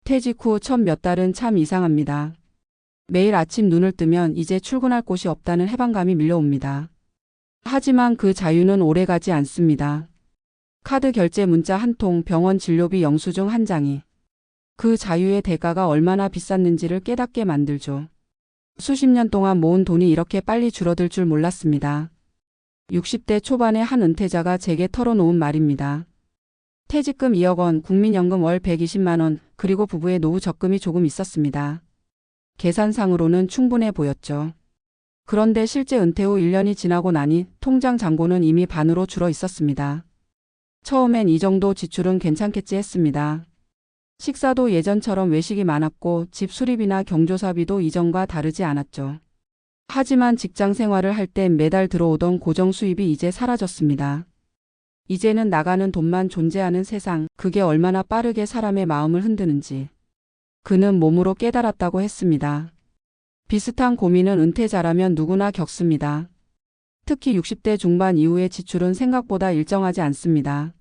퇴직 후 첫 몇 달은 참 이상합니다. 매일 아침 눈을 뜨면 이제 출근할 곳이 없다는 해방감이 밀려옵니다. 하지만 그 자유는 오래가지 않습니다. 카드 결제 문자 한 통, 병원 진료비 영수증 한 장이 그 자유의 대가가 얼마나 비쌌는지를 깨닫게 만들죠. 수십 년 동안 모은 돈이 이렇게 빨리 줄어들 줄 몰랐습니다. 60대 초반의 한 은퇴자가 제게 털어놓은 말입니다. 퇴직금 2억 원, 국민연금 월 120만 원, 그리고 부부의 노후 적금이 조금 있었습니다. 계산상으로는 충분해 보였죠. 그런데 실제 은퇴 후 1년이 지나고 나니 통장 잔고는 이미 반으로 줄어 있었습니다. 처음엔 이 정도 지출은 괜찮겠지 했습니다. 식사도 예전처럼 외식이 많았고 집 수리비나 경조사비도 이전과 다르지 않았죠. 하지만 직장 생활을 할 땐 매달 들어오던 고정 수입이 이제 사라졌습니다. 이제는 나가는 돈만 존재하는 세상, 그게 얼마나 빠르게 사람의 마음을 흔드는지 그는 몸으로 깨달았다고 했습니다. 비슷한 고민은 은퇴자라면 누구나 겪습니다. 특히 60대 중반 이후의 지출은 생각보다 일정하지 않습니다.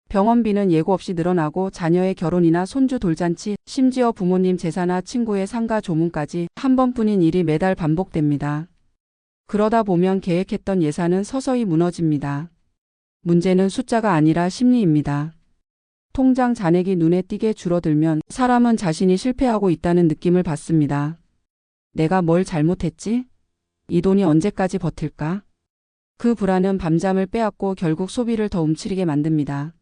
병원비는 예고 없이 늘어나고 자녀의 결혼이나 손주 돌잔치, 심지어 부모님 제사나 친구의 상가 조문까지 한 번뿐인 일이 매달 반복됩니다. 그러다 보면 계획했던 예산은 서서히 무너집니다. 문제는 숫자가 아니라 심리입니다. 통장 잔액이 눈에 띄게 줄어들면 사람은 자신이 실패하고 있다는 느낌을 받습니다. 내가 뭘 잘못했지? 이 돈이 언제까지 버틸까? 그 불안은 밤잠을 빼앗고 결국 소비를 더 움츠리게 만듭니다.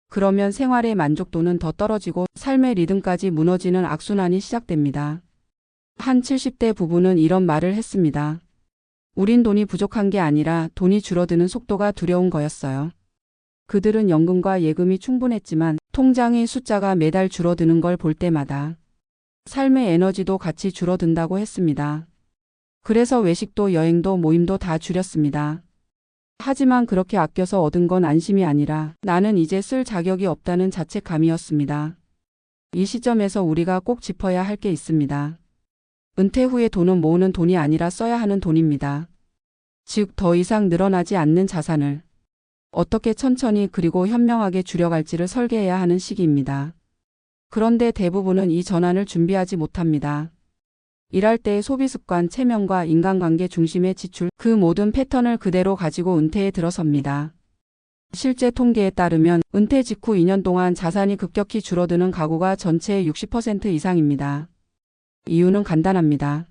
그러면 생활의 만족도는 더 떨어지고 삶의 리듬까지 무너지는 악순환이 시작됩니다. 한 70대 부부는 이런 말을 했습니다. 우린 돈이 부족한 게 아니라 돈이 줄어드는 속도가 두려운 거였어요. 그들은 연금과 예금이 충분했지만 통장의 숫자가 매달 줄어드는 걸 볼 때마다 삶의 에너지도 같이 줄어든다고 했습니다. 그래서 외식도 여행도 모임도 다 줄였습니다. 하지만 그렇게 아껴서 얻은 건 안심이 아니라 나는 이제 쓸 자격이 없다는 자책감이었습니다. 이 시점에서 우리가 꼭 짚어야 할 게 있습니다. 은퇴 후의 돈은 모으는 돈이 아니라 써야 하는 돈입니다. 즉, 더 이상 늘어나지 않는 자산을 어떻게 천천히 그리고 현명하게 줄여갈지를 설계해야 하는 시기입니다. 그런데 대부분은 이 전환을 준비하지 못합니다. 일할 때의 소비 습관, 체면과 인간관계 중심의 지출, 그 모든 패턴을 그대로 가지고 은퇴에 들어섭니다. 실제 통계에 따르면 은퇴 직후 2년 동안 자산이 급격히 줄어드는 가구가 전체의 60% 이상입니다. 이유는 간단합니다.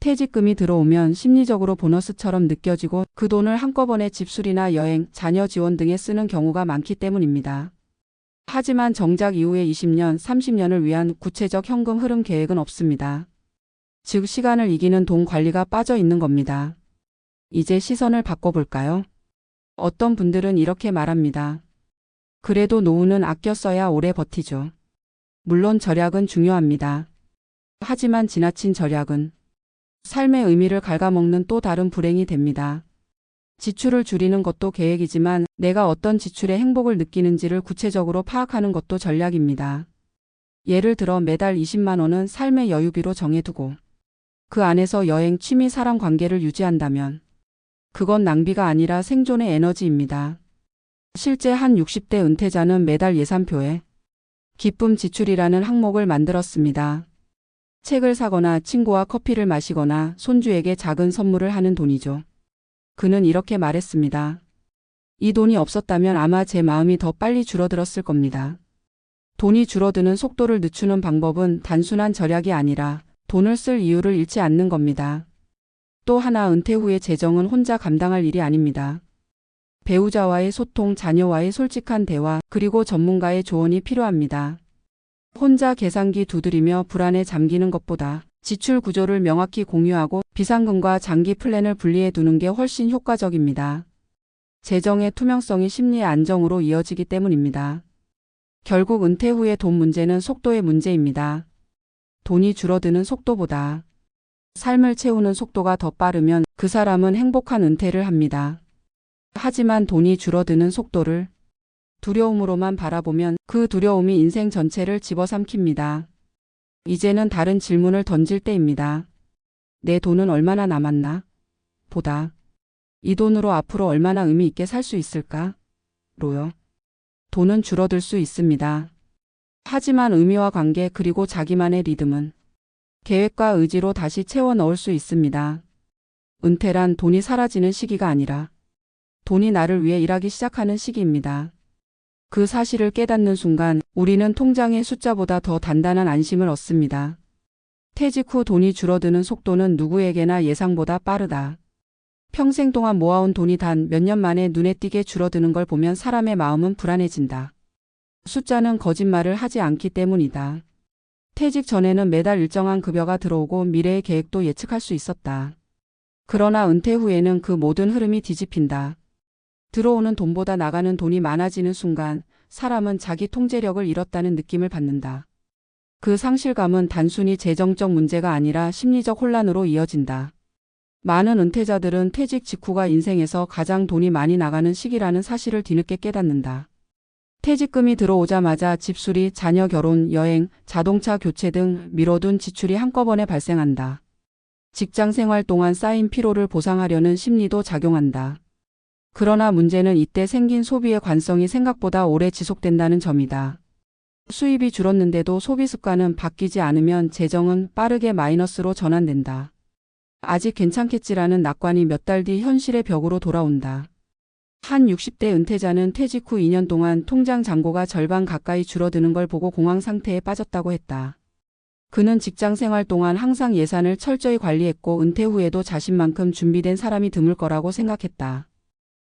퇴직금이 들어오면 심리적으로 보너스처럼 느껴지고 그 돈을 한꺼번에 집수리나 여행, 자녀 지원 등에 쓰는 경우가 많기 때문입니다. 하지만 정작 이후의 20년, 30년을 위한 구체적 현금 흐름 계획은 없습니다. 즉, 시간을 이기는 돈 관리가 빠져 있는 겁니다. 이제 시선을 바꿔볼까요? 어떤 분들은 이렇게 말합니다. 그래도 노후는 아껴 써야 오래 버티죠. 물론 절약은 중요합니다. 하지만 지나친 절약은 삶의 의미를 갉아먹는 또 다른 불행이 됩니다. 지출을 줄이는 것도 계획이지만 내가 어떤 지출에 행복을 느끼는지를 구체적으로 파악하는 것도 전략입니다. 예를 들어 매달 20만 원은 삶의 여유비로 정해두고 그 안에서 여행, 취미, 사람 관계를 유지한다면 그건 낭비가 아니라 생존의 에너지입니다. 실제 한 60대 은퇴자는 매달 예산표에 기쁨 지출이라는 항목을 만들었습니다. 책을 사거나 친구와 커피를 마시거나 손주에게 작은 선물을 하는 돈이죠. 그는 이렇게 말했습니다. 이 돈이 없었다면 아마 제 마음이 더 빨리 줄어들었을 겁니다. 돈이 줄어드는 속도를 늦추는 방법은 단순한 절약이 아니라 돈을 쓸 이유를 잃지 않는 겁니다. 또 하나, 은퇴 후의 재정은 혼자 감당할 일이 아닙니다. 배우자와의 소통, 자녀와의 솔직한 대화, 그리고 전문가의 조언이 필요합니다. 혼자 계산기 두드리며 불안에 잠기는 것보다 지출 구조를 명확히 공유하고 비상금과 장기 플랜을 분리해 두는 게 훨씬 효과적입니다. 재정의 투명성이 심리의 안정으로 이어지기 때문입니다. 결국 은퇴 후의 돈 문제는 속도의 문제입니다. 돈이 줄어드는 속도보다 삶을 채우는 속도가 더 빠르면 그 사람은 행복한 은퇴를 합니다. 하지만 돈이 줄어드는 속도를 두려움으로만 바라보면 그 두려움이 인생 전체를 집어삼킵니다. 이제는 다른 질문을 던질 때입니다. 내 돈은 얼마나 남았나? 보다 이 돈으로 앞으로 얼마나 의미 있게 살 수 있을까? 로요. 돈은 줄어들 수 있습니다. 하지만 의미와 관계 그리고 자기만의 리듬은 계획과 의지로 다시 채워 넣을 수 있습니다. 은퇴란 돈이 사라지는 시기가 아니라 돈이 나를 위해 일하기 시작하는 시기입니다. 그 사실을 깨닫는 순간 우리는 통장의 숫자보다 더 단단한 안심을 얻습니다. 퇴직 후 돈이 줄어드는 속도는 누구에게나 예상보다 빠르다. 평생 동안 모아온 돈이 단 몇 년 만에 눈에 띄게 줄어드는 걸 보면 사람의 마음은 불안해진다. 숫자는 거짓말을 하지 않기 때문이다. 퇴직 전에는 매달 일정한 급여가 들어오고 미래의 계획도 예측할 수 있었다. 그러나 은퇴 후에는 그 모든 흐름이 뒤집힌다. 들어오는 돈보다 나가는 돈이 많아지는 순간 사람은 자기 통제력을 잃었다는 느낌을 받는다. 그 상실감은 단순히 재정적 문제가 아니라 심리적 혼란으로 이어진다. 많은 은퇴자들은 퇴직 직후가 인생에서 가장 돈이 많이 나가는 시기라는 사실을 뒤늦게 깨닫는다. 퇴직금이 들어오자마자 집수리, 자녀 결혼, 여행, 자동차 교체 등 미뤄둔 지출이 한꺼번에 발생한다. 직장 생활 동안 쌓인 피로를 보상하려는 심리도 작용한다. 그러나 문제는 이때 생긴 소비의 관성이 생각보다 오래 지속된다는 점이다. 수입이 줄었는데도 소비 습관은 바뀌지 않으면 재정은 빠르게 마이너스로 전환된다. 아직 괜찮겠지라는 낙관이 몇 달 뒤 현실의 벽으로 돌아온다. 한 60대 은퇴자는 퇴직 후 2년 동안 통장 잔고가 절반 가까이 줄어드는 걸 보고 공황 상태에 빠졌다고 했다. 그는 직장 생활 동안 항상 예산을 철저히 관리했고 은퇴 후에도 자신만큼 준비된 사람이 드물 거라고 생각했다.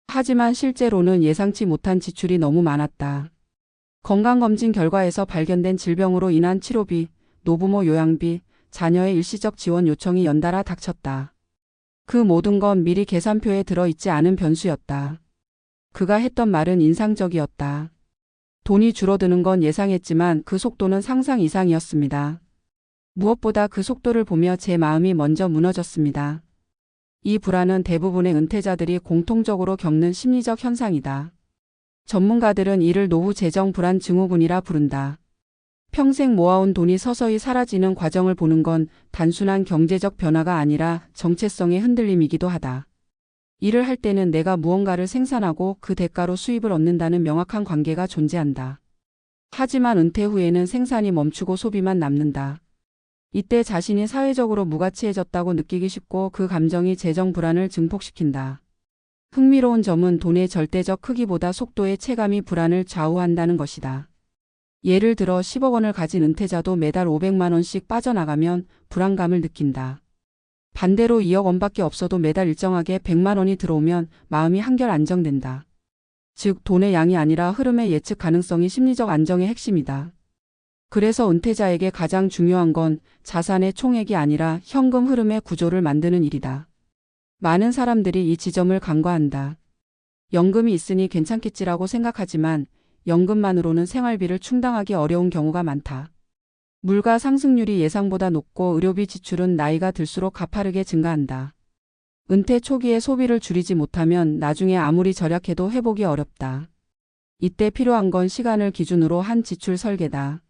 하지만 실제로는 예상치 못한 지출이 너무 많았다. 건강검진 결과에서 발견된 질병으로 인한 치료비, 노부모 요양비, 자녀의 일시적 지원 요청이 연달아 닥쳤다. 그 모든 건 미리 계산표에 들어있지 않은 변수였다. 그가 했던 말은 인상적이었다. 돈이 줄어드는 건 예상했지만 그 속도는 상상 이상이었습니다. 무엇보다 그 속도를 보며 제 마음이 먼저 무너졌습니다. 이 불안은 대부분의 은퇴자들이 공통적으로 겪는 심리적 현상이다. 전문가들은 이를 노후 재정 불안 증후군이라 부른다. 평생 모아온 돈이 서서히 사라지는 과정을 보는 건 단순한 경제적 변화가 아니라 정체성의 흔들림이기도 하다. 일을 할 때는 내가 무언가를 생산하고 그 대가로 수입을 얻는다는 명확한 관계가 존재한다. 하지만 은퇴 후에는 생산이 멈추고 소비만 남는다. 이때 자신이 사회적으로 무가치해졌다고 느끼기 쉽고 그 감정이 재정 불안을 증폭시킨다. 흥미로운 점은 돈의 절대적 크기보다 속도의 체감이 불안을 좌우한다는 것이다. 예를 들어 10억 원을 가진 은퇴자도 매달 500만 원씩 빠져나가면 불안감을 느낀다. 반대로 2억 원밖에 없어도 매달 일정하게 100만 원이 들어오면 마음이 한결 안정된다. 즉 돈의 양이 아니라 흐름의 예측 가능성이 심리적 안정의 핵심이다. 그래서 은퇴자에게 가장 중요한 건 자산의 총액이 아니라 현금 흐름의 구조를 만드는 일이다. 많은 사람들이 이 지점을 간과한다. 연금이 있으니 괜찮겠지라고 생각하지만 연금만으로는 생활비를 충당하기 어려운 경우가 많다. 물가 상승률이 예상보다 높고 의료비 지출은 나이가 들수록 가파르게 증가한다. 은퇴 초기에 소비를 줄이지 못하면 나중에 아무리 절약해도 회복이 어렵다. 이때 필요한 건 시간을 기준으로 한 지출 설계다.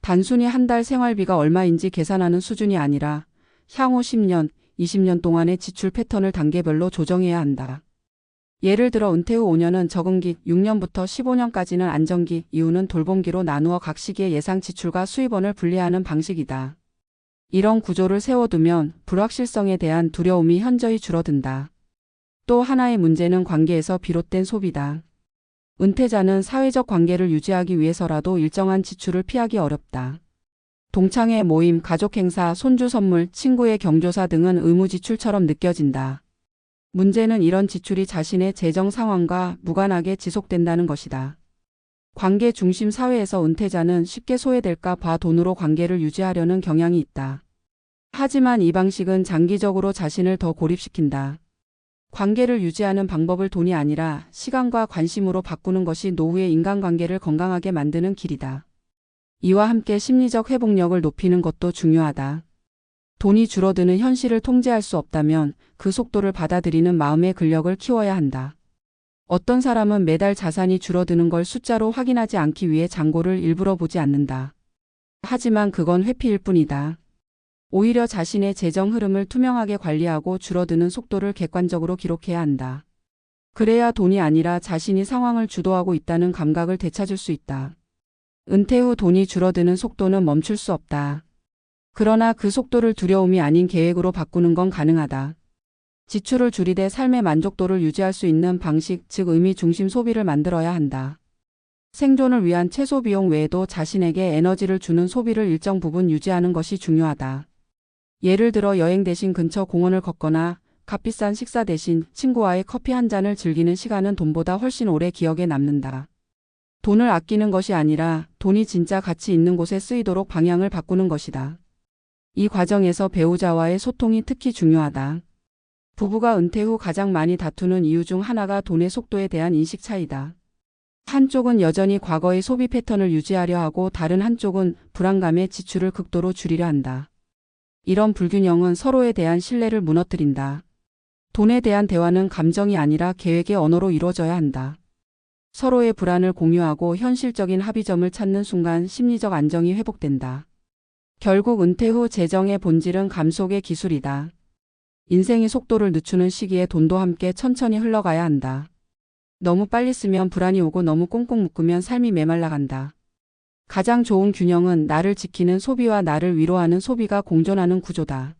단순히 한 달 생활비가 얼마인지 계산하는 수준이 아니라 향후 10년, 20년 동안의 지출 패턴을 단계별로 조정해야 한다. 예를 들어 은퇴 후 5년은 적응기, 6년부터 15년까지는 안정기, 이후는 돌봄기로 나누어 각 시기의 예상 지출과 수입원을 분리하는 방식이다. 이런 구조를 세워두면 불확실성에 대한 두려움이 현저히 줄어든다. 또 하나의 문제는 관계에서 비롯된 소비다. 은퇴자는 사회적 관계를 유지하기 위해서라도 일정한 지출을 피하기 어렵다. 동창회 모임, 가족 행사, 손주 선물, 친구의 경조사 등은 의무 지출처럼 느껴진다. 문제는 이런 지출이 자신의 재정 상황과 무관하게 지속된다는 것이다. 관계 중심 사회에서 은퇴자는 쉽게 소외될까 봐 돈으로 관계를 유지하려는 경향이 있다. 하지만 이 방식은 장기적으로 자신을 더 고립시킨다. 관계를 유지하는 방법을 돈이 아니라 시간과 관심으로 바꾸는 것이 노후의 인간관계를 건강하게 만드는 길이다. 이와 함께 심리적 회복력을 높이는 것도 중요하다. 돈이 줄어드는 현실을 통제할 수 없다면 그 속도를 받아들이는 마음의 근력을 키워야 한다. 어떤 사람은 매달 자산이 줄어드는 걸 숫자로 확인하지 않기 위해 잔고를 일부러 보지 않는다. 하지만 그건 회피일 뿐이다. 오히려 자신의 재정 흐름을 투명하게 관리하고 줄어드는 속도를 객관적으로 기록해야 한다. 그래야 돈이 아니라 자신이 상황을 주도하고 있다는 감각을 되찾을 수 있다. 은퇴 후 돈이 줄어드는 속도는 멈출 수 없다. 그러나 그 속도를 두려움이 아닌 계획으로 바꾸는 건 가능하다. 지출을 줄이되 삶의 만족도를 유지할 수 있는 방식, 즉 의미 중심 소비를 만들어야 한다. 생존을 위한 최소 비용 외에도 자신에게 에너지를 주는 소비를 일정 부분 유지하는 것이 중요하다. 예를 들어 여행 대신 근처 공원을 걷거나 값비싼 식사 대신 친구와의 커피 한 잔을 즐기는 시간은 돈보다 훨씬 오래 기억에 남는다. 돈을 아끼는 것이 아니라 돈이 진짜 가치 있는 곳에 쓰이도록 방향을 바꾸는 것이다. 이 과정에서 배우자와의 소통이 특히 중요하다. 부부가 은퇴 후 가장 많이 다투는 이유 중 하나가 돈의 속도에 대한 인식 차이다. 한쪽은 여전히 과거의 소비 패턴을 유지하려 하고 다른 한쪽은 불안감에 지출을 극도로 줄이려 한다. 이런 불균형은 서로에 대한 신뢰를 무너뜨린다. 돈에 대한 대화는 감정이 아니라 계획의 언어로 이루어져야 한다. 서로의 불안을 공유하고 현실적인 합의점을 찾는 순간 심리적 안정이 회복된다. 결국 은퇴 후 재정의 본질은 감속의 기술이다. 인생의 속도를 늦추는 시기에 돈도 함께 천천히 흘러가야 한다. 너무 빨리 쓰면 불안이 오고 너무 꽁꽁 묶으면 삶이 메말라간다. 가장 좋은 균형은 나를 지키는 소비와 나를 위로하는 소비가 공존하는 구조다.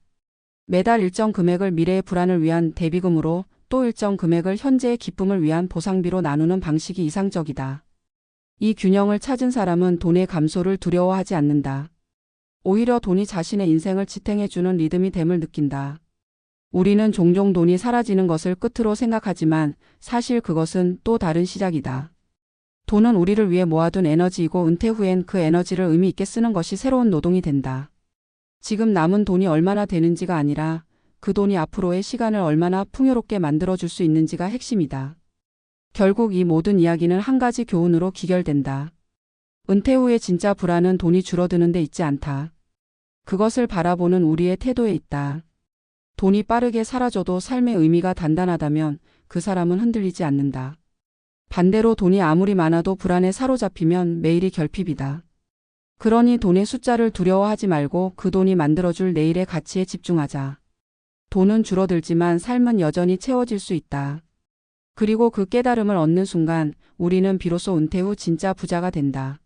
매달 일정 금액을 미래의 불안을 위한 대비금으로 또 일정 금액을 현재의 기쁨을 위한 보상비로 나누는 방식이 이상적이다. 이 균형을 찾은 사람은 돈의 감소를 두려워하지 않는다. 오히려 돈이 자신의 인생을 지탱해주는 리듬이 됨을 느낀다. 우리는 종종 돈이 사라지는 것을 끝으로 생각하지만 사실 그것은 또 다른 시작이다. 돈은 우리를 위해 모아둔 에너지이고 은퇴 후엔 그 에너지를 의미 있게 쓰는 것이 새로운 노동이 된다. 지금 남은 돈이 얼마나 되는지가 아니라 그 돈이 앞으로의 시간을 얼마나 풍요롭게 만들어줄 수 있는지가 핵심이다. 결국 이 모든 이야기는 한 가지 교훈으로 기결된다. 은퇴 후의 진짜 불안은 돈이 줄어드는 데 있지 않다. 그것을 바라보는 우리의 태도에 있다. 돈이 빠르게 사라져도 삶의 의미가 단단하다면 그 사람은 흔들리지 않는다. 반대로 돈이 아무리 많아도 불안에 사로잡히면 매일이 결핍이다. 그러니 돈의 숫자를 두려워하지 말고 그 돈이 만들어줄 내일의 가치에 집중하자. 돈은 줄어들지만 삶은 여전히 채워질 수 있다. 그리고 그 깨달음을 얻는 순간 우리는 비로소 은퇴 후 진짜 부자가 된다.